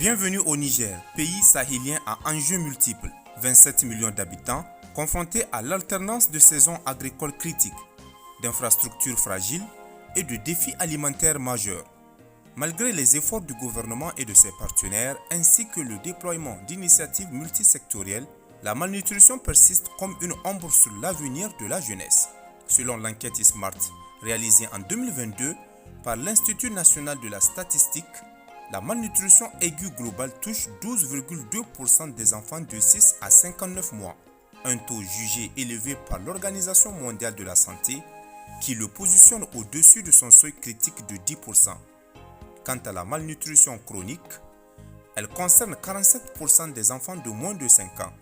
Bienvenue au Niger, pays sahélien à enjeux multiples, 27 millions d'habitants, confrontés à l'alternance de saisons agricoles critiques, d'infrastructures fragiles et de défis alimentaires majeurs. Malgré les efforts du gouvernement et de ses partenaires, ainsi que le déploiement d'initiatives multisectorielles, la malnutrition persiste comme une ombre sur l'avenir de la jeunesse. Selon l'enquête Smart réalisée en 2022 par l'Institut national de la statistique, la malnutrition aiguë globale touche 12,2% des enfants de 6 à 59 mois, un taux jugé élevé par l'Organisation mondiale de la santé qui le positionne au-dessus de son seuil critique de 10%. Quant à la malnutrition chronique, elle concerne 47% des enfants de moins de 5 ans,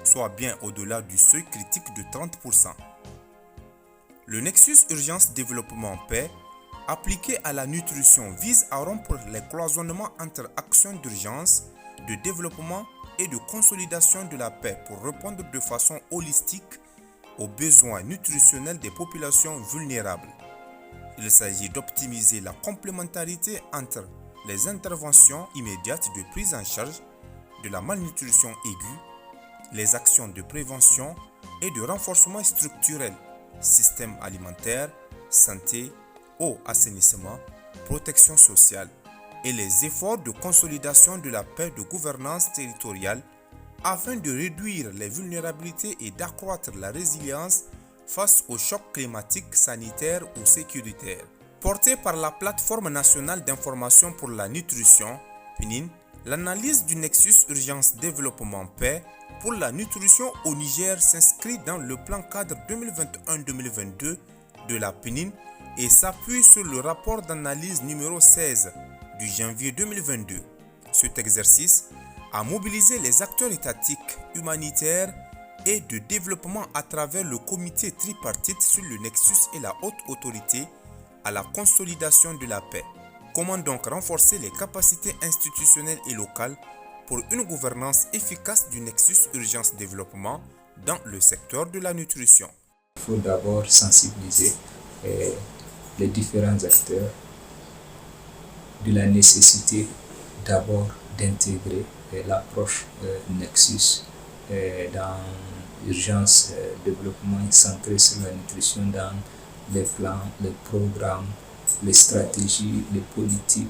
soit bien au-delà du seuil critique de 30%. Le Nexus Urgence Développement Paix, appliqué à la nutrition, vise à rompre les cloisonnements entre actions d'urgence, de développement et de consolidation de la paix pour répondre de façon holistique aux besoins nutritionnels des populations vulnérables. Il s'agit d'optimiser la complémentarité entre les interventions immédiates de prise en charge de la malnutrition aiguë, les actions de prévention et de renforcement structurel, système alimentaire, santé, eau, assainissement, protection sociale et les efforts de consolidation de la paix de gouvernance territoriale afin de réduire les vulnérabilités et d'accroître la résilience face aux chocs climatiques, sanitaires ou sécuritaires. Portée par la Plateforme nationale d'information pour la nutrition, PNIN, l'analyse du Nexus Urgence Développement Paix pour la nutrition au Niger s'inscrit dans le plan cadre 2021-2022 de la PNIN et s'appuie sur le rapport d'analyse numéro 16 du janvier 2022. Cet exercice a mobilisé les acteurs étatiques, humanitaires et de développement à travers le comité tripartite sur le Nexus et la haute autorité à la consolidation de la paix. Comment donc renforcer les capacités institutionnelles et locales pour une gouvernance efficace du Nexus Urgence Développement dans le secteur de la nutrition? Il faut d'abord sensibiliser les différents acteurs de la nécessité d'abord d'intégrer l'approche Nexus dans l'urgence développement centré sur la nutrition dans les plans, les programmes, les stratégies, les politiques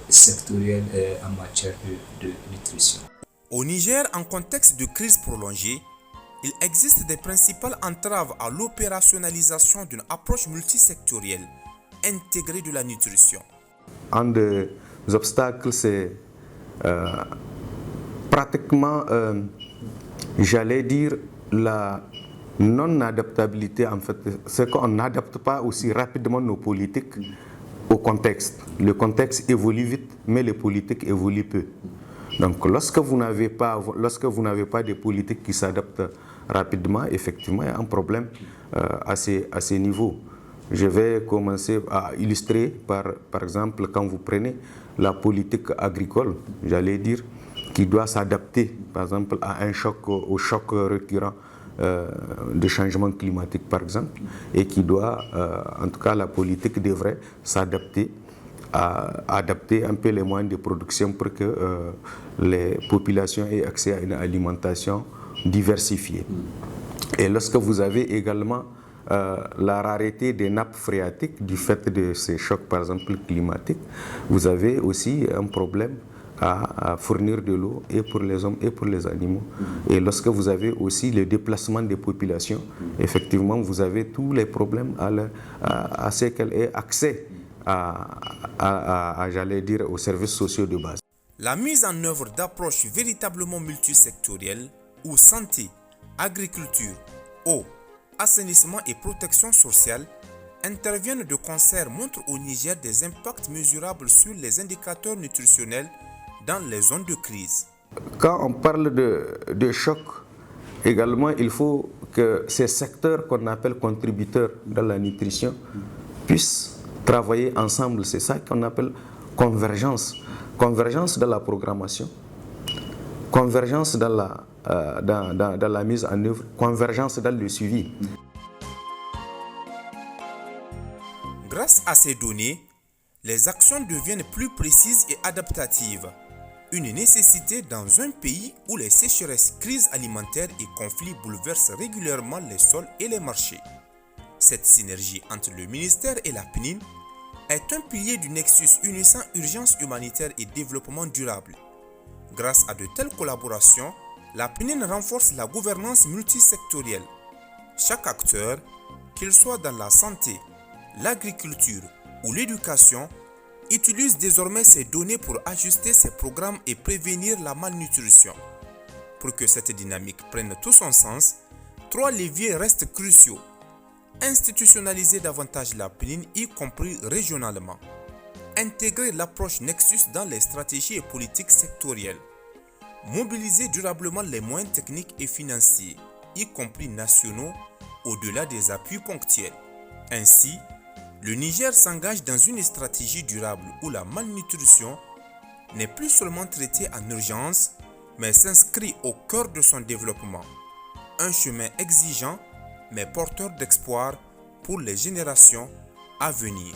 sectorielles en matière de nutrition. Au Niger, en contexte de crise prolongée, il existe des principales entraves à l'opérationnalisation d'une approche multisectorielle intégrée de la nutrition. Un des obstacles, c'est pratiquement, j'allais dire, la non-adaptabilité. En fait, c'est qu'on n'adapte pas aussi rapidement nos politiques au contexte. Le contexte évolue vite, mais les politiques évoluent peu. Donc, lorsque vous n'avez pas des politiques qui s'adaptent rapidement, effectivement, il y a un problème à ces niveaux. Je vais commencer à illustrer par exemple, quand vous prenez la politique agricole, j'allais dire, qui doit s'adapter, par exemple, au choc récurrent de changement climatique, par exemple, et qui doit, en tout cas, la politique devrait s'adapter à adapter un peu les moyens de production pour que les populations aient accès à une alimentation diversifiée. Et lorsque vous avez également la rareté des nappes phréatiques du fait de ces chocs, par exemple, climatiques, vous avez aussi un problème à fournir de l'eau et pour les hommes et pour les animaux. Et lorsque vous avez aussi le déplacement des populations, effectivement, vous avez tous les problèmes à ce qu'elles aient accès j'allais dire, aux services sociaux de base. La mise en œuvre d'approches véritablement multisectorielles où santé, agriculture, eau, assainissement et protection sociale interviennent de concert montrent au Niger des impacts mesurables sur les indicateurs nutritionnels dans les zones de crise. Quand on parle de choc, également, il faut que ces secteurs qu'on appelle contributeurs dans la nutrition puissent travailler ensemble. C'est ça qu'on appelle convergence. Convergence dans la programmation, convergence dans la mise en œuvre, convergence dans le suivi. Grâce à ces données, les actions deviennent plus précises et adaptatives. Une nécessité dans un pays où les sécheresses, crises alimentaires et conflits bouleversent régulièrement les sols et les marchés. Cette synergie entre le ministère et la PNIN est un pilier du nexus unissant urgence humanitaire et développement durable. Grâce à de telles collaborations, la PNIN renforce la gouvernance multisectorielle. Chaque acteur, qu'il soit dans la santé, l'agriculture ou l'éducation, utilise désormais ces données pour ajuster ses programmes et prévenir la malnutrition. Pour que cette dynamique prenne tout son sens, 3 leviers restent cruciaux. Institutionnaliser davantage la PNIN, y compris régionalement. Intégrer l'approche Nexus dans les stratégies et politiques sectorielles. Mobiliser durablement les moyens techniques et financiers, y compris nationaux, au-delà des appuis ponctuels. Ainsi, le Niger s'engage dans une stratégie durable où la malnutrition n'est plus seulement traitée en urgence, mais s'inscrit au cœur de son développement. Un chemin exigeant, mais porteur d'espoir pour les générations à venir.